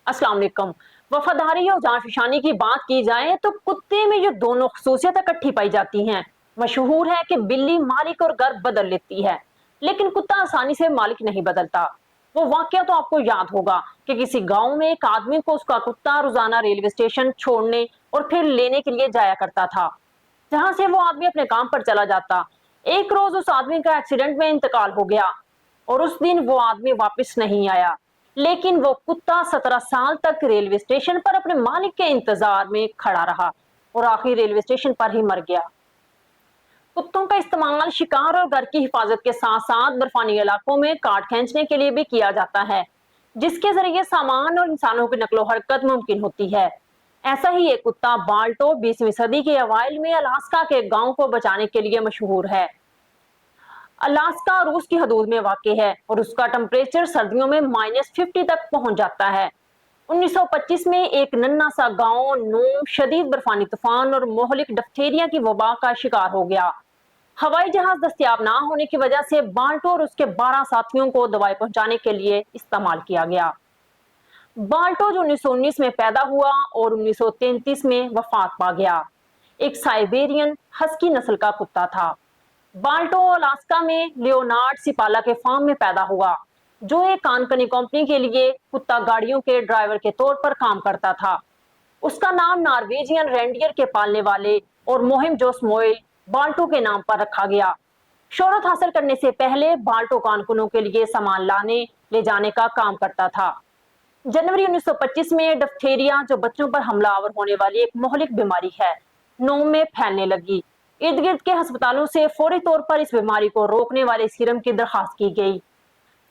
अस्सलाम वालेकुम। वफादारी और जांफशानी की बात की जाए तो कुत्ते में जो दोनों खसूसियत इकट्ठी पाई जाती हैं। मशहूर है कि बिल्ली मालिक और घर बदल लेती है, लेकिन कुत्ता आसानी से मालिक नहीं बदलता। वो वाकया तो आपको याद होगा कि किसी गांव में एक आदमी को उसका कुत्ता रोजाना रेलवे स्टेशन छोड़ने और फिर लेने के लिए जाया करता था, जहां से वो आदमी अपने काम पर चला जाता। एक रोज उस आदमी का एक्सीडेंट में इंतकाल हो गया और उस दिन वो आदमी वापस नहीं आया, लेकिन वो कुत्ता 17 साल तक रेलवे स्टेशन पर अपने मालिक के इंतजार में खड़ा रहा और आखिर रेलवे स्टेशन पर ही मर गया। कुत्तों का इस्तेमाल शिकार और घर की हिफाजत के साथ साथ बर्फानी इलाकों में काट खींचने के लिए भी किया जाता है, जिसके जरिए सामान और इंसानों की नकलो हरकत मुमकिन होती है। ऐसा ही एक कुत्ता बाल्टो 20वीं सदी के अवाइल में अलास्का के गांव को बचाने के लिए मशहूर है। अलास्का रूस की हदूद में वाक़ है और उसका टेम्परेचर सर्दियों में -50 तक पहुंच जाता है। 1925 में एक नन्हा सा गांव नूम शदीद बर्फानी तूफान और मोहलिक डिप्थीरिया की वबा का शिकार हो गया। हवाई जहाज दस्तयाब ना होने की वजह से बाल्टो और उसके 12 साथियों को दवाई पहुंचाने के लिए इस्तेमाल किया गया। बाल्टो जो 1919 में पैदा हुआ और 1933 में वफात पा गया, एक साइबेरियन हस्की नस्ल का कुत्ता था। बाल्टो अलास्का में लियोनार्ड सिपाला के फार्म में पैदा हुआ, जो एक कानकनी कंपनी के लिए कुत्ता गाड़ियों के ड्राइवर के तौर पर काम करता था। उसका नाम नॉर्वेजियन रेंडियर के पालने वाले और मुहिम जोस मोइल बाल्टो के नाम पर रखा गया। शोहरत हासिल करने से पहले बाल्टो कानकुनों के लिए सामान लाने ले जाने का काम करता था। जनवरी 1925 में डिप्थीरिया, जो बच्चों पर हमलावर होने वाली एक मोहलिक बीमारी है, नोम में फैलने लगी। इर्द गिर्द के अस्पतालों से फौरी तौर पर इस बीमारी को रोकने वाले सीरम की दरखास्त की गई।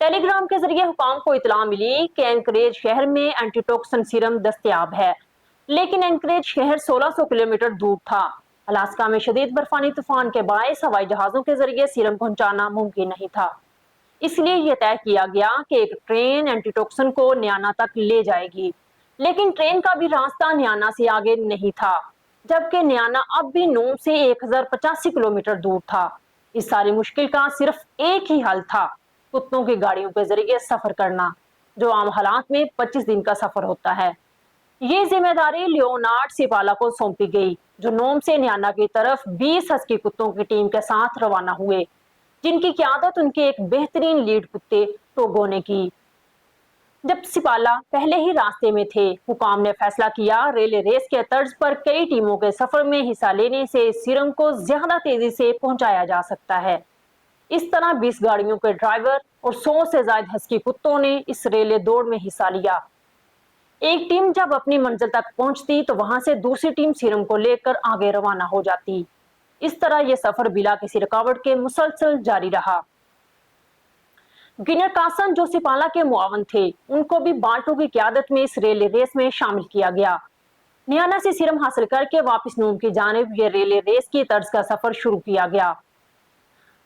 टेलीग्राम के जरिए हुकाम को इतला मिली कि एंकरेज शहर में एंटीटॉक्सिन सीरम दस्तयाब है, लेकिन एंकरेज शहर 1600 किलोमीटर दूर था। अलास्का में शदीद बर्फानी तूफान के बायस हवाई जहाजों के जरिए सीरम पहुंचाना मुमकिन नहीं था। इसलिए यह तय किया गया कि एक ट्रेन एंटीटॉक्सिन को न्याना तक ले जाएगी, लेकिन ट्रेन का भी रास्ता न्याना से आगे नहीं था, जबकि न्याना अब भी नूम से 1085 किलोमीटर दूर था। इस सारी मुश्किल का सिर्फ एक ही हल था, कुत्तों की गाड़ियों के जरिए सफर करना, जो आम हालात में 25 दिन का सफर होता है। ये जिम्मेदारी लियोनार्ड सिपाला को सौंपी गई, जो नोम से न्याना की तरफ 20 हस्की कुत्तों की टीम के साथ रवाना हुए, जिनकी क़यादत उनके एक बेहतरीन लीड कुत्ते टोगो ने की। जब सिपाला पहले ही रास्ते में थे, हुकाम ने फैसला किया रेले रेस के तर्ज पर कई टीमों के सफर में हिस्सा लेने से सीरम को ज्यादा तेजी से पहुंचाया जा सकता है। इस तरह 20 गाड़ियों के ड्राइवर और 100 से ज्यादा हस्की कुत्तों ने इस रेले दौड़ में हिस्सा लिया। एक टीम जब अपनी मंजिल तक पहुंचती तो वहां से दूसरी टीम सीरम को लेकर आगे रवाना हो जाती। इस तरह यह सफर बिला किसी रुकावट के मुसलसल जारी रहा। गिनर कासन, जो सिपाला के मुआवन थे, उनको भी बाल्टो की क़यादत में इस रेले रेस में शामिल किया गया। न्याना से सीरम हासिल करके वापस नूम की जानिब ये रेले रेस की तर्ज का सफर शुरू किया गया।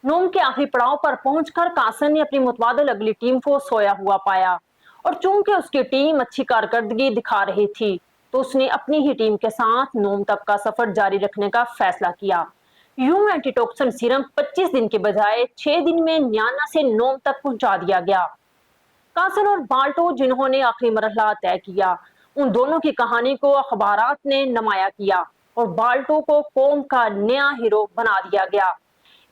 नूम के आखिरी पड़ाव पर पहुंचकर कासन ने अपनी मुतबादिल अगली टीम को सोया हुआ पाया, और चूंकि उसकी टीम अच्छी कारकर्दगी दिखा रही थी, तो उसने अपनी ही टीम के साथ नूम तक का सफर जारी रखने का फैसला किया। यूं एंटीटॉक्सिन सीरम 25 दिन के बजाय 6 दिन में न्याना से नोम तक पहुंचा दिया गया। कासन और बाल्टो, जिन्होंने आखिरी मरहला तय किया, उन दोनों की कहानी को अखबारात ने नुमाया किया और बाल्टो को कौम का नया हीरो बना दिया गया।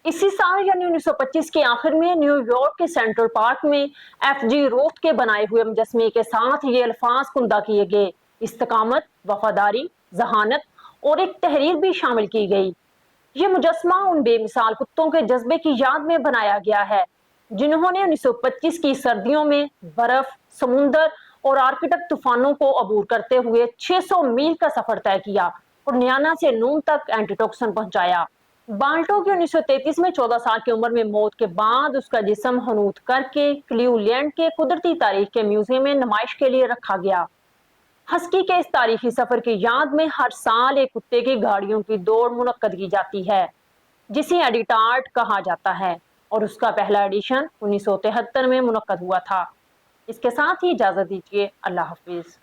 इसी साल यानी 1925 के आखिर में न्यूयॉर्क के सेंट्रल पार्क में एफ.जी. रूथ के बनाए हुए मुजस्मे के साथ ये अल्फाज कुंदा किए गए: इस्तकामत, वफादारी, जहानत और एक तहरीर भी शामिल की गई। ये मुजस्मा उन बेमिसाल कुत्तों के जज्बे की याद में बनाया गया है, जिन्होंने 1925 की सर्दियों में बर्फ, समुंदर और आर्कटिक तूफानों को अबूर करते हुए 600 मील का सफर तय किया और न्याना से नूम तक एंटीटॉक्सिन पहुंचाया। बाल्टो की 1933 में 14 साल की उम्र में मौत के बाद उसका जिस्म हनूत करके क्लीवलैंड के कुदरती तारीख के म्यूजियम में नुमाइश के लिए रखा गया। हस्की के इस तारीखी सफर की याद में हर साल एक कुत्ते की गाड़ियों की दौड़ मुनक्कद की जाती है, जिसे एडिटार्ड कहा जाता है, और उसका पहला एडिशन 1973 में मुनक्कद हुआ था। इसके साथ ही इजाजत दीजिए। अल्लाह हाफिज।